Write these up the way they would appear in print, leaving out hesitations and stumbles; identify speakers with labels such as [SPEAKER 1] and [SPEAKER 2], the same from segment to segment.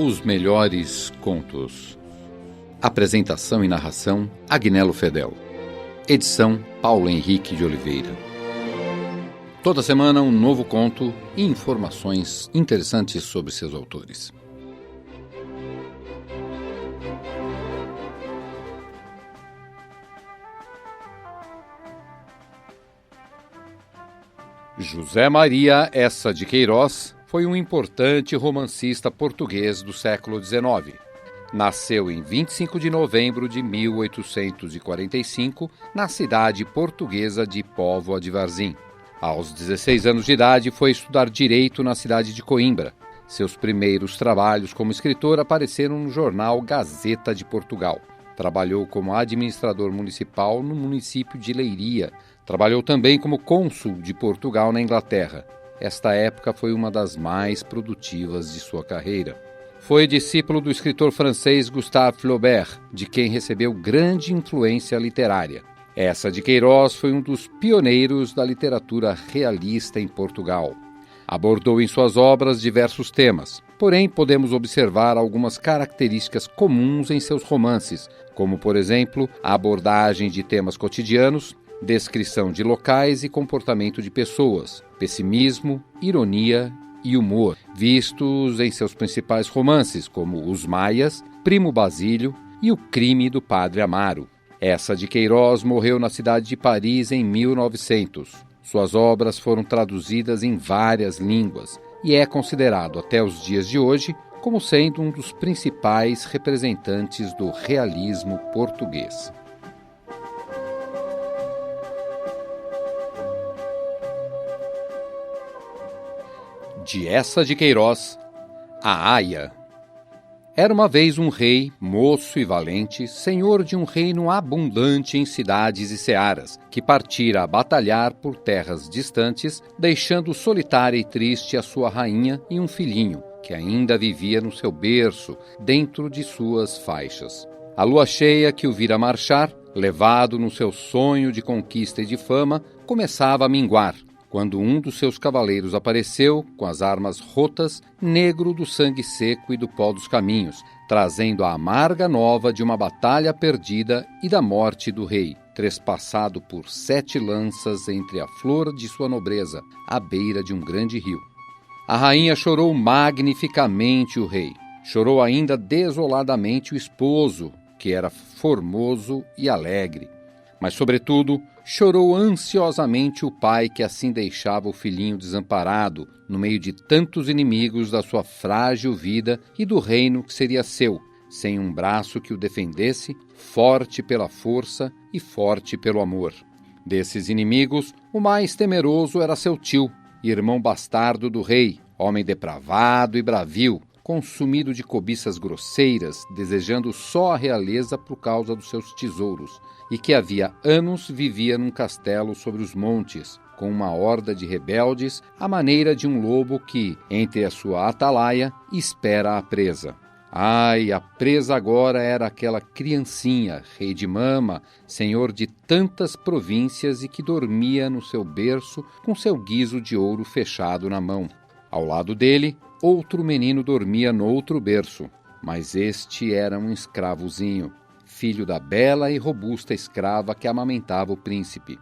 [SPEAKER 1] Os melhores contos. Apresentação e narração, Agnello Fedel. Edição, Paulo Henrique de Oliveira. Toda semana um novo conto e informações interessantes sobre seus autores. José Maria Eça de Queiroz foi um importante romancista português do século XIX. Nasceu em 25 de novembro de 1845, na cidade portuguesa de Póvoa de Varzim. Aos 16 anos de idade, foi estudar Direito na cidade de Coimbra. Seus primeiros trabalhos como escritor apareceram no jornal Gazeta de Portugal. Trabalhou como administrador municipal no município de Leiria. Trabalhou também como cônsul de Portugal na Inglaterra. Esta época foi uma das mais produtivas de sua carreira. Foi discípulo do escritor francês Gustave Flaubert, de quem recebeu grande influência literária. Eça de Queiroz foi um dos pioneiros da literatura realista em Portugal. Abordou em suas obras diversos temas, porém podemos observar algumas características comuns em seus romances, como, por exemplo, a abordagem de temas cotidianos, descrição de locais e comportamento de pessoas, pessimismo, ironia e humor, vistos em seus principais romances, como Os Maias, Primo Basílio e O Crime do Padre Amaro. Eça de Queiroz morreu na cidade de Paris em 1900. Suas obras foram traduzidas em várias línguas e é considerado até os dias de hoje como sendo um dos principais representantes do realismo português. De Eça de Queiroz, a Aia. Era uma vez um rei, moço e valente, senhor de um reino abundante em cidades e searas, que partira a batalhar por terras distantes, deixando solitária e triste a sua rainha e um filhinho, que ainda vivia no seu berço, dentro de suas faixas. A lua cheia que o vira marchar, levado no seu sonho de conquista e de fama, começava a minguar, quando um dos seus cavaleiros apareceu, com as armas rotas, negro do sangue seco e do pó dos caminhos, trazendo a amarga nova de uma batalha perdida e da morte do rei, trespassado por 7 lanças entre a flor de sua nobreza, à beira de um grande rio. A rainha chorou magnificamente o rei. Chorou ainda desoladamente o esposo, que era formoso e alegre. Mas, sobretudo, chorou ansiosamente o pai que assim deixava o filhinho desamparado, no meio de tantos inimigos da sua frágil vida e do reino que seria seu, sem um braço que o defendesse, forte pela força e forte pelo amor. Desses inimigos, o mais temeroso era seu tio, irmão bastardo do rei, homem depravado e bravio, consumido de cobiças grosseiras, desejando só a realeza por causa dos seus tesouros, e que havia anos vivia num castelo sobre os montes, com uma horda de rebeldes, à maneira de um lobo que, entre a sua atalaia, espera a presa. Ai, a presa agora era aquela criancinha, rei de Mama, senhor de tantas províncias e que dormia no seu berço com seu guiso de ouro fechado na mão. Ao lado dele, outro menino dormia noutro berço, mas este era um escravozinho, filho da bela e robusta escrava que amamentava o príncipe.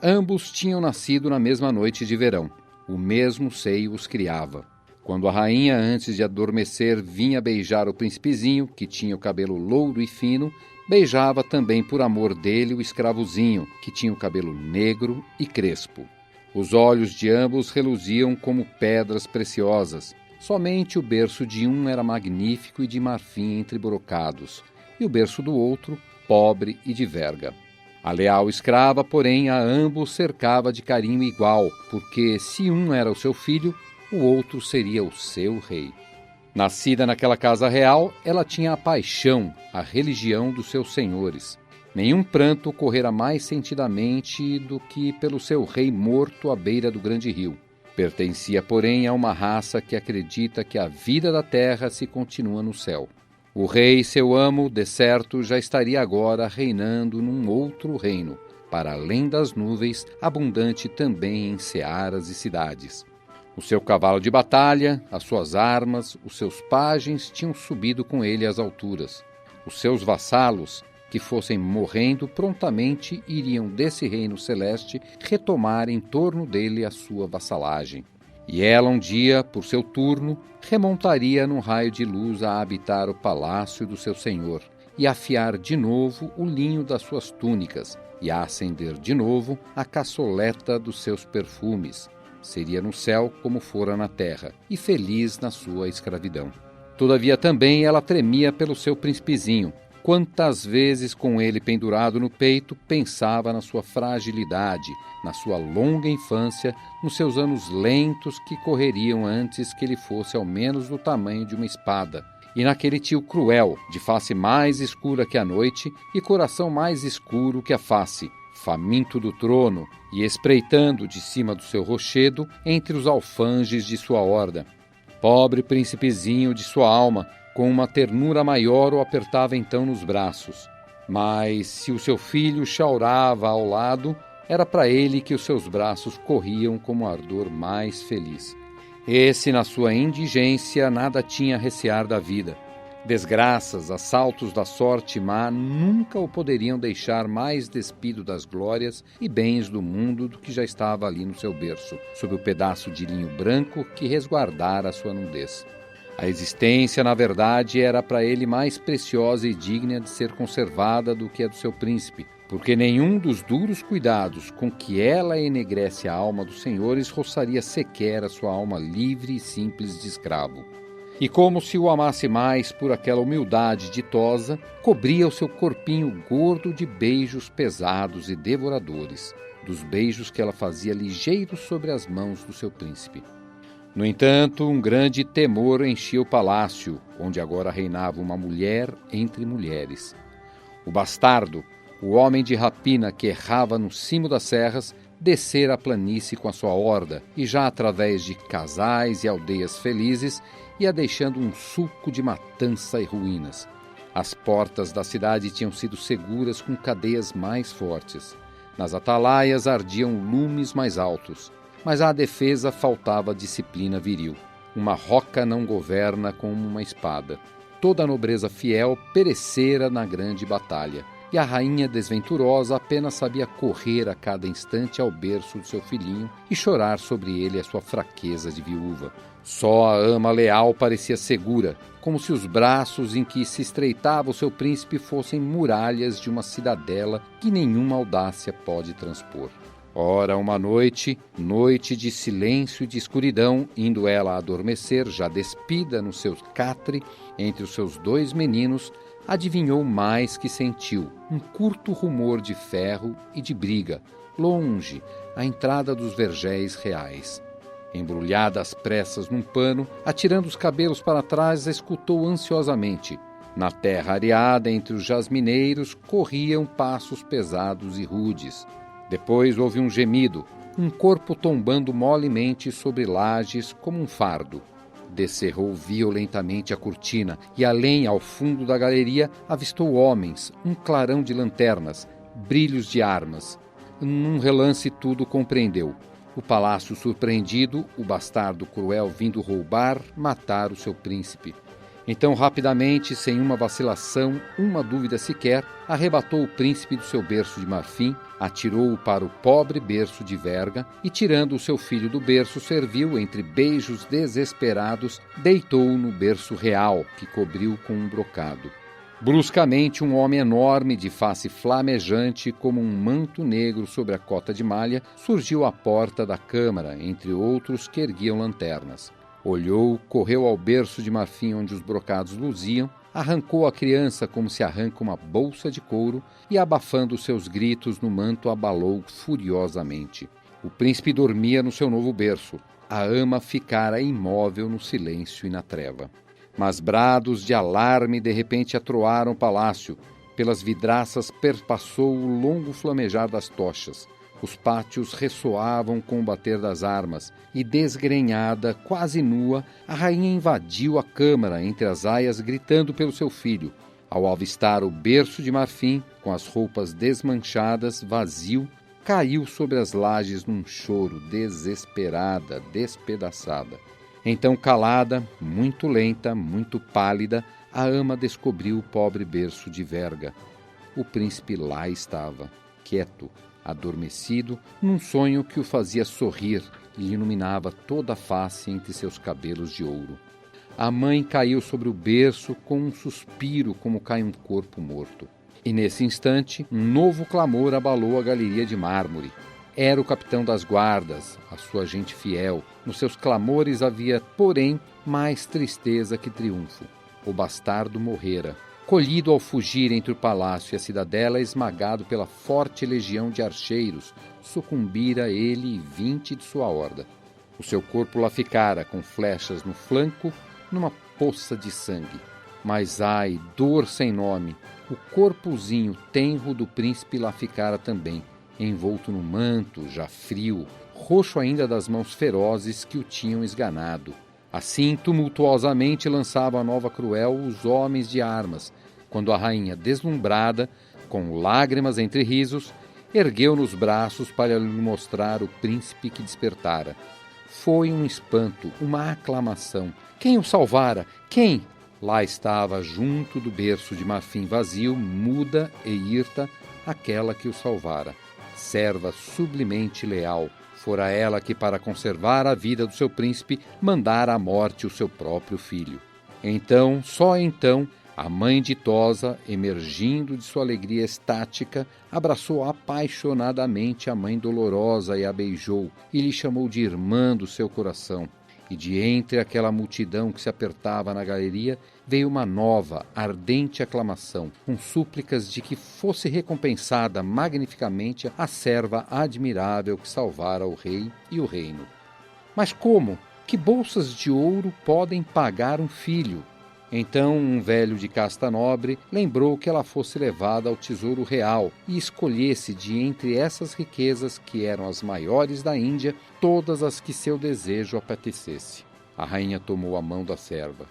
[SPEAKER 1] Ambos tinham nascido na mesma noite de verão. O mesmo seio os criava. Quando a rainha, antes de adormecer, vinha beijar o príncipezinho, que tinha o cabelo louro e fino, beijava também por amor dele o escravozinho, que tinha o cabelo negro e crespo. Os olhos de ambos reluziam como pedras preciosas. Somente o berço de um era magnífico e de marfim entre brocados, e o berço do outro, pobre e de verga. A leal escrava, porém, a ambos cercava de carinho igual, porque se um era o seu filho, o outro seria o seu rei. Nascida naquela casa real, ela tinha a paixão, a religião dos seus senhores. Nenhum pranto correra mais sentidamente do que pelo seu rei morto à beira do grande rio. Pertencia, porém, a uma raça que acredita que a vida da terra se continua no céu. O rei, seu amo, de certo, já estaria agora reinando num outro reino, para além das nuvens, abundante também em searas e cidades. O seu cavalo de batalha, as suas armas, os seus pajens tinham subido com ele às alturas. Os seus vassalos, que fossem morrendo, prontamente iriam desse reino celeste retomar em torno dele a sua vassalagem. E ela um dia, por seu turno, remontaria num raio de luz a habitar o palácio do seu senhor, e a afiar de novo o linho das suas túnicas, e a acender de novo a caçoleta dos seus perfumes. Seria no céu como fora na terra, e feliz na sua escravidão. Todavia também ela tremia pelo seu príncipezinho. Quantas vezes, com ele pendurado no peito, pensava na sua fragilidade, na sua longa infância, nos seus anos lentos que correriam antes que ele fosse ao menos do tamanho de uma espada, e naquele tio cruel, de face mais escura que a noite e coração mais escuro que a face, faminto do trono e espreitando de cima do seu rochedo entre os alfanjes de sua horda. Pobre príncipezinho de sua alma, com uma ternura maior o apertava então nos braços. Mas se o seu filho chaurava ao lado, era para ele que os seus braços corriam como ardor mais feliz. Esse, na sua indigência, nada tinha a recear da vida. Desgraças, assaltos da sorte má nunca o poderiam deixar mais despido das glórias e bens do mundo do que já estava ali no seu berço, sob o pedaço de linho branco que resguardara a sua nudez. A existência, na verdade, era para ele mais preciosa e digna de ser conservada do que a do seu príncipe, porque nenhum dos duros cuidados com que ela enegrece a alma dos senhores roçaria sequer a sua alma livre e simples de escravo. E como se o amasse mais por aquela humildade ditosa, cobria o seu corpinho gordo de beijos pesados e devoradores, dos beijos que ela fazia ligeiros sobre as mãos do seu príncipe. No entanto, um grande temor enchia o palácio, onde agora reinava uma mulher entre mulheres. O bastardo, o homem de rapina que errava no cimo das serras, descera a planície com a sua horda, e já através de casais e aldeias felizes, ia deixando um sulco de matança e ruínas. As portas da cidade tinham sido seguras com cadeias mais fortes. Nas atalaias ardiam lumes mais altos. Mas à defesa faltava disciplina viril. Uma roca não governa como uma espada. Toda a nobreza fiel perecera na grande batalha, e a rainha desventurosa apenas sabia correr a cada instante ao berço do seu filhinho e chorar sobre ele a sua fraqueza de viúva. Só a ama leal parecia segura, como se os braços em que se estreitava o seu príncipe fossem muralhas de uma cidadela que nenhuma audácia pode transpor. Ora, uma noite de silêncio e de escuridão, indo ela adormecer, já despida no seu catre, entre os seus dois meninos, adivinhou mais que sentiu, um curto rumor de ferro e de briga, longe, à entrada dos vergéis reais. Embrulhada às pressas num pano, atirando os cabelos para trás, escutou ansiosamente. Na terra areada, entre os jasmineiros, corriam passos pesados e rudes. Depois houve um gemido, um corpo tombando molemente sobre lajes como um fardo. Descerrou violentamente a cortina e, além, ao fundo da galeria, avistou homens, um clarão de lanternas, brilhos de armas. Num relance tudo compreendeu. O palácio surpreendido, o bastardo cruel vindo roubar, matar o seu príncipe. Então, rapidamente, sem uma vacilação, uma dúvida sequer, arrebatou o príncipe do seu berço de marfim, atirou-o para o pobre berço de verga e, tirando o seu filho do berço servil, entre beijos desesperados, deitou-o no berço real, que cobriu com um brocado. Bruscamente, um homem enorme, de face flamejante, como um manto negro sobre a cota de malha, surgiu à porta da câmara, entre outros que erguiam lanternas. Olhou, correu ao berço de marfim onde os brocados luziam, arrancou a criança como se arranca uma bolsa de couro e, abafando seus gritos no manto, abalou furiosamente. O príncipe dormia no seu novo berço. A ama ficara imóvel no silêncio e na treva. Mas brados de alarme de repente atroaram o palácio. Pelas vidraças perpassou o longo flamejar das tochas. Os pátios ressoavam com o bater das armas, e desgrenhada, quase nua, a rainha invadiu a câmara entre as aias, gritando pelo seu filho. Ao avistar o berço de marfim, com as roupas desmanchadas, vazio, caiu sobre as lajes num choro, desesperada, despedaçada. Então, calada, muito lenta, muito pálida, a ama descobriu o pobre berço de verga. O príncipe lá estava, quieto, adormecido, num sonho que o fazia sorrir e lhe iluminava toda a face entre seus cabelos de ouro. A mãe caiu sobre o berço com um suspiro como cai um corpo morto. E nesse instante, um novo clamor abalou a galeria de mármore. Era o capitão das guardas, a sua gente fiel. Nos seus clamores havia, porém, mais tristeza que triunfo. O bastardo morrera, colhido ao fugir entre o palácio e a cidadela, esmagado pela forte legião de archeiros, sucumbira ele e 20 de sua horda. O seu corpo lá ficara, com flechas no flanco, numa poça de sangue. Mas, ai, dor sem nome, o corpozinho tenro do príncipe lá ficara também, envolto no manto, já frio, roxo ainda das mãos ferozes que o tinham esganado. Assim, tumultuosamente lançavam a nova cruel os homens de armas, quando a rainha, deslumbrada, com lágrimas entre risos, ergueu nos braços para lhe mostrar o príncipe que despertara. Foi um espanto, uma aclamação. Quem o salvara? Quem? Lá estava, junto do berço de marfim vazio, muda e hirta, aquela que o salvara. Serva sublimente leal, fora ela que, para conservar a vida do seu príncipe, mandara à morte o seu próprio filho. Então, só então, a mãe ditosa, emergindo de sua alegria estática, abraçou apaixonadamente a mãe dolorosa e a beijou, e lhe chamou de irmã do seu coração. E de entre aquela multidão que se apertava na galeria, veio uma nova, ardente aclamação, com súplicas de que fosse recompensada magnificamente a serva admirável que salvara o rei e o reino. Mas como? Que bolsas de ouro podem pagar um filho? Então um velho de casta nobre lembrou que ela fosse levada ao tesouro real e escolhesse de entre essas riquezas, que eram as maiores da Índia, todas as que seu desejo apetecesse. A rainha tomou a mão da serva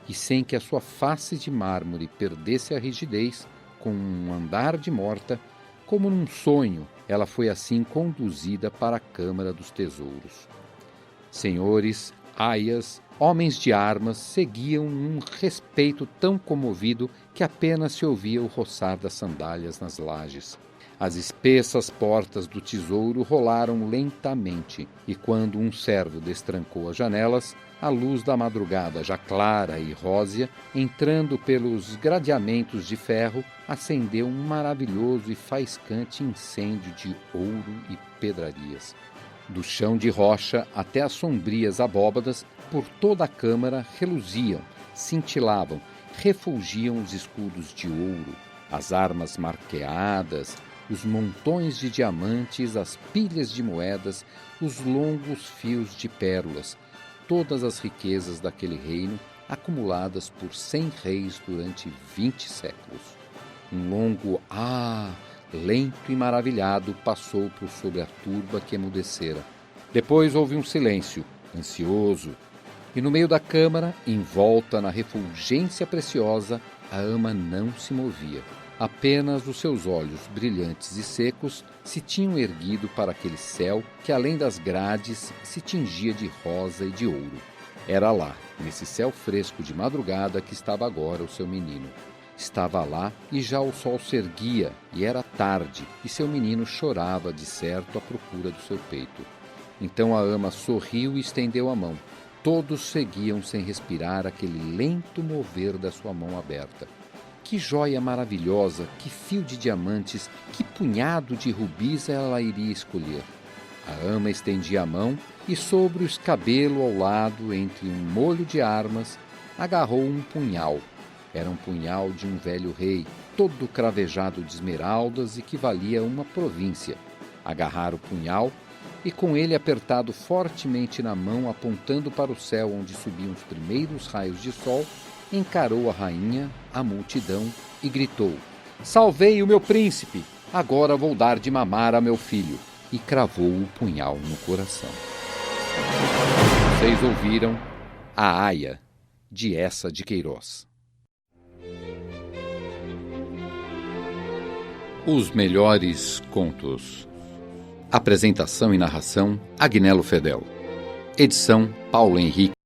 [SPEAKER 1] e, sem que a sua face de mármore perdesse a rigidez, com um andar de morta, como num sonho, ela foi assim conduzida para a Câmara dos Tesouros. Senhores, aias, homens de armas seguiam num respeito tão comovido que apenas se ouvia o roçar das sandálias nas lajes. As espessas portas do tesouro rolaram lentamente, e quando um servo destrancou as janelas, a luz da madrugada, já clara e rósea, entrando pelos gradeamentos de ferro, acendeu um maravilhoso e faiscante incêndio de ouro e pedrarias. Do chão de rocha até as sombrias abóbadas, por toda a câmara reluziam, cintilavam, refulgiam os escudos de ouro, as armas marqueadas, os montões de diamantes, as pilhas de moedas, os longos fios de pérolas, todas as riquezas daquele reino, acumuladas por 100 reis durante 20 séculos. Um longo lento e maravilhado, passou por sobre a turba que emudecera. Depois houve um silêncio, ansioso, e no meio da câmara, envolta na refulgência preciosa, a ama não se movia. Apenas os seus olhos brilhantes e secos se tinham erguido para aquele céu que, além das grades, se tingia de rosa e de ouro. Era lá, nesse céu fresco de madrugada, que estava agora o seu menino. Estava lá e já o sol se erguia, e era tarde, e seu menino chorava de certo à procura do seu peito. Então a ama sorriu e estendeu a mão. Todos seguiam sem respirar aquele lento mover da sua mão aberta. Que joia maravilhosa, que fio de diamantes, que punhado de rubis ela iria escolher. A ama estendia a mão e, sobre o escabelo ao lado, entre um molho de armas, agarrou um punhal. Era um punhal de um velho rei, todo cravejado de esmeraldas e que valia uma província. Agarrara o punhal e, com ele apertado fortemente na mão, apontando para o céu onde subiam os primeiros raios de sol, encarou a rainha, a multidão e gritou: "Salvei o meu príncipe! Agora vou dar de mamar a meu filho!" E cravou o punhal no coração. Vocês ouviram A Aia, de Eça de Queiroz. Os melhores contos. Apresentação e narração, Agnello Fedel. Edição, Paulo Henrique.